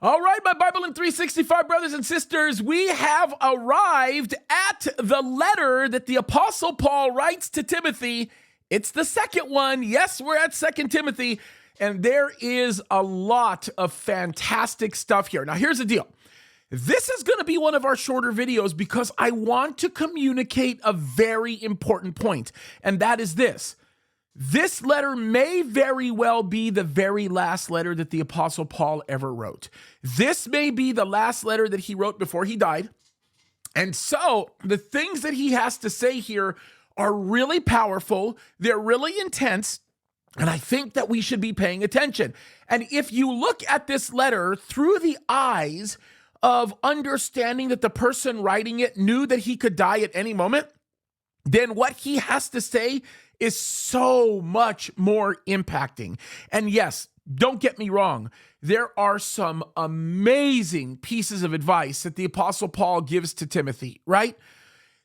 All right, my BIBLEin365 brothers and sisters, we have arrived at the letter that the Apostle Paul writes to Timothy. It's the second one. Yes, we're at 2 Timothy, and there is a lot of fantastic stuff here. Now, here's the deal. This is going to be one of our shorter videos because I want to communicate a very important point, and that is this. This letter may very well be the very last letter that the Apostle Paul ever wrote. This may be the last letter that he wrote before he died. And so the things that he has to say here are really powerful. They're really intense. And I think that we should be paying attention. And if you look at this letter through the eyes of understanding that the person writing it knew that he could die at any moment, then what he has to say is so much more impacting. And yes, don't get me wrong, there are some amazing pieces of advice that the Apostle Paul gives to Timothy, right?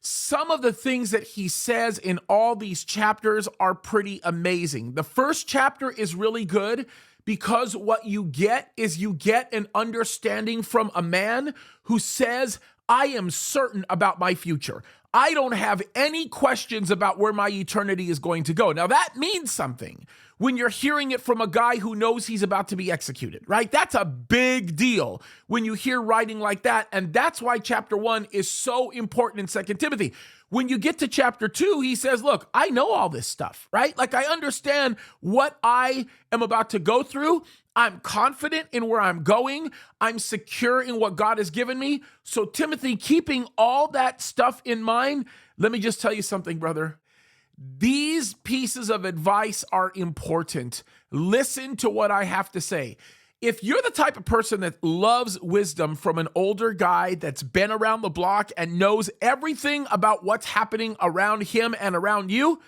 Some of the things that he says in all these chapters are pretty amazing. The first chapter is really good because what you get is you get an understanding from a man who says, I am certain about my future. I don't have any questions about where my eternity is going to go. Now, that means something when you're hearing it from a guy who knows he's about to be executed, right? That's a big deal when you hear writing like that. And that's why chapter 1 is so important in 2 Timothy. When you get to chapter 2, he says, look, I know all this stuff, right? Like I understand what I am about to go through. I'm confident in where I'm going. I'm secure in what God has given me. So Timothy, keeping all that stuff in mind, let me just tell you something, brother. These pieces of advice are important. Listen to what I have to say. If you're the type of person that loves wisdom from an older guy that's been around the block and knows everything about what's happening around him and around you,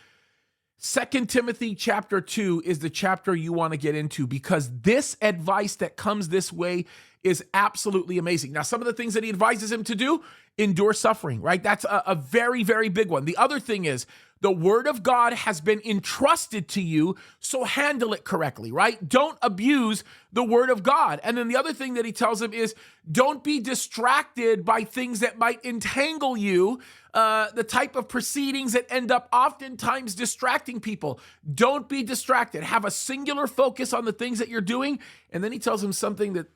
2 Timothy chapter 2 is the chapter you want to get into because this advice that comes this way is absolutely amazing. Now, some of the things that he advises him to do, endure suffering, right? That's a very, very big one. The other thing is the word of God has been entrusted to you, so handle it correctly, right? Don't abuse the word of God. And then the other thing that he tells him is don't be distracted by things that might entangle you, the type of proceedings that end up oftentimes distracting people. Don't be distracted. Have a singular focus on the things that you're doing. And then he tells him something that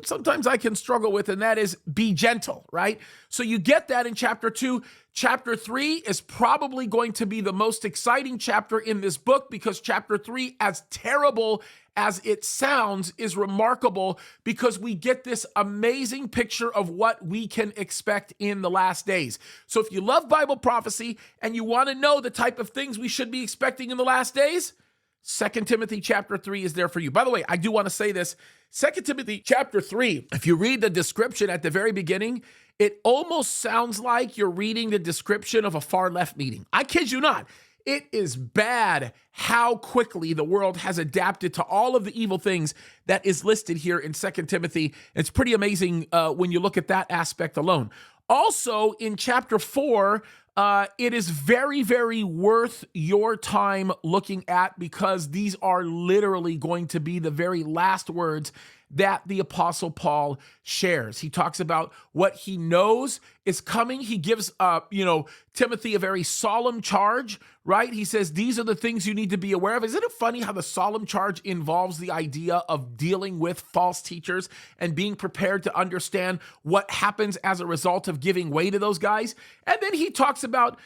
sometimes I can struggle with, and that is be gentle, right? So you get that in chapter 2. Chapter 3 is probably going to be the most exciting chapter in this book because chapter 3, as terrible as it sounds, is remarkable because we get this amazing picture of what we can expect in the last days. So if you love Bible prophecy and you want to know the type of things we should be expecting in the last days, 2 Timothy chapter 3 is there for you. By the way, I do want to say this. 2 Timothy chapter 3, if you read the description at the very beginning, it almost sounds like you're reading the description of a far left meeting. I kid you not. It is bad how quickly the world has adapted to all of the evil things that is listed here in 2 Timothy. It's pretty amazing when you look at that aspect alone. Also, in chapter 4, it is very, very worth your time looking at because these are literally going to be the very last words that the Apostle Paul shares. He talks about what he knows is coming. He gives, Timothy a very solemn charge, right? He says, these are the things you need to be aware of. Isn't it funny how the solemn charge involves the idea of dealing with false teachers and being prepared to understand what happens as a result of giving way to those guys? And then he talks about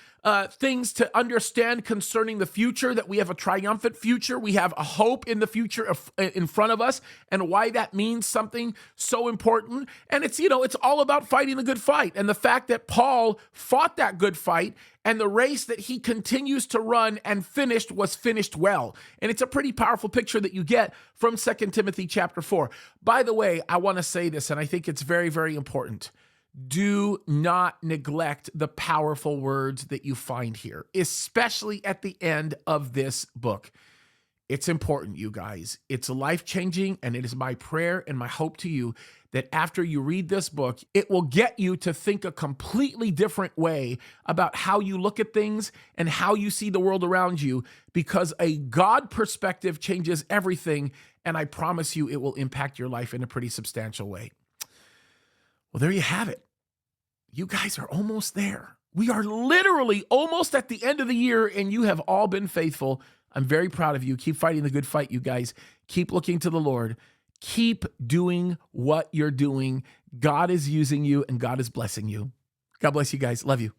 things to understand concerning the future, that we have a triumphant future. We have a hope in the future in front of us and why that means something so important. And it's all about fighting the good fight. And the fact that Paul fought that good fight and the race that he continues to run and was finished well. And it's a pretty powerful picture that you get from 2 Timothy chapter 4. By the way, I want to say this, and I think it's very, very important. Do not neglect the powerful words that you find here, especially at the end of this book. It's important, you guys. It's life-changing, and it is my prayer and my hope to you that after you read this book, it will get you to think a completely different way about how you look at things and how you see the world around you, because a God perspective changes everything, and I promise you it will impact your life in a pretty substantial way. Well, there you have it. You guys are almost there. We are literally almost at the end of the year, and you have all been faithful. I'm very proud of you. Keep fighting the good fight, you guys. Keep looking to the Lord. Keep doing what you're doing. God is using you, and God is blessing you. God bless you guys. Love you.